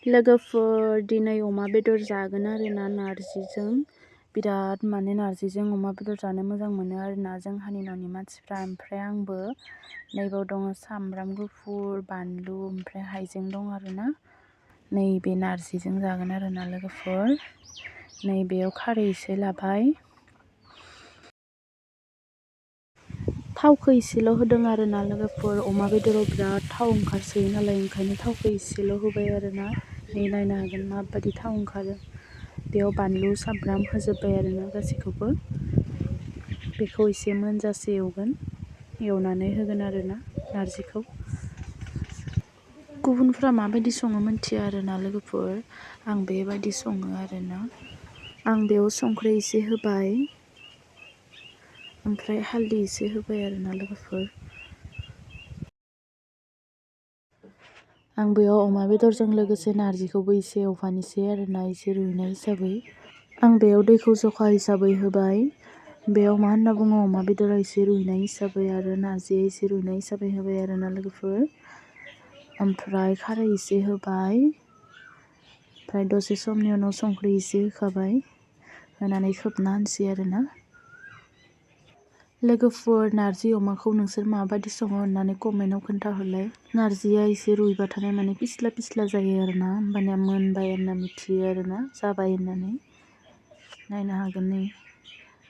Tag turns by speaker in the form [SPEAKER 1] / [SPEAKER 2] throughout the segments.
[SPEAKER 1] लोगोफोर दिनै अमा बेदर जागोन आरोना नारजिजों। बिराद माने नारजिजों अमा बेदर जानो मोजां मोनो आरोना जोंहानि न'नि मानसिफ्रा। ओमफ्राय आंबो नैबाव दङ सामब्राम गुफुर, बानलु, ओमफ्राय हाइजें दं आरोना। नैबे नारजिजों जागोन आरोना लोगोफोर। नैबेयाव खारै एसे लाबाय। थावखौ एसेल' होदों आरोना लोगोफोर। अमा बेदराव बिराद थाव ओंखारसोयो नालाय, ओंखायनो थावखौ एसेल' होबाय आरोना। नै नायनो हागोन माबायदि थाव ओंखारो। बेयाव बानलु सामब्राम होजोब्बाय आरोना गासैखौबो। बेखौ एसे मोनजासे एवगोन, एवनानै होगोन आरोना नारजिखौ। गुबुनफ्रा माबायदि सङो मिन्थिया आरोना लोगोफोर, आं बेबायदि सङो आरोना। आं बेयाव संख्रि एसे होबाय, ओमफ्राय हालदै एसे होबाय आरोना लोगोफोर। आं बेयाव अमा बेदरजों लोगोसे नारजिखौबो एसे एवफानोसै आरोना, एसे रुइनाय हिसाबै। आं बेयाव दैखौ जखा हिसाबै होबाय। बेयाव मा होनना बुङो, अमा बेदरा एसे रुइनाय हिसाबै आरो नारजिया एसे रुइनाय हिसाबै होबाय आरोना लोगोफोर। ओमफ्राय खारै एसे होबाय। ओमफ्राय दसे समनि उनाव संख्रि एसे होखाबाय, होनानै खोबना होनोसै आरोना। लोगोफोर नारजि अमाखौ नोंसोर माबायदि सङो होननानै कमेन्टआव खोन्थाहरलाय। नारजिया एसे रुइबाथाय माने फिस्ला फिस्ला जायो आरोना, होमबानिया मोनबाय होनना मिथियो आरोना, जाबाय होननानै। नायनो हागोन नै,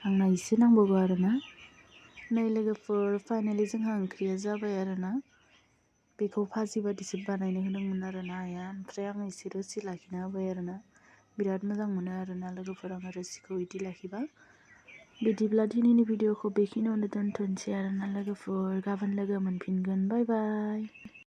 [SPEAKER 1] आंना एसे नांबावगौ आरोना। नै लोगोफोर फाइनालि जोंहा ओंख्रिया जाबाय आरोना। बेखौ भाजि बायदिसो बानायनो होदोंमोन आरोना आइया, ओमफ्राय आं एसे रोसि लाखिना होबाय आरोना। बिराद मोजां मोनो आरोना लोगोफोर आङो रोसिखौ बिदि लाखिबा। बिदिब्ला दिनैनि भिडिअखौ बेखिनियावनो दोनथ'नोसै आरोना लोगोफोर। गाबोन लोगो मोनफिनगोन, बाय बाय।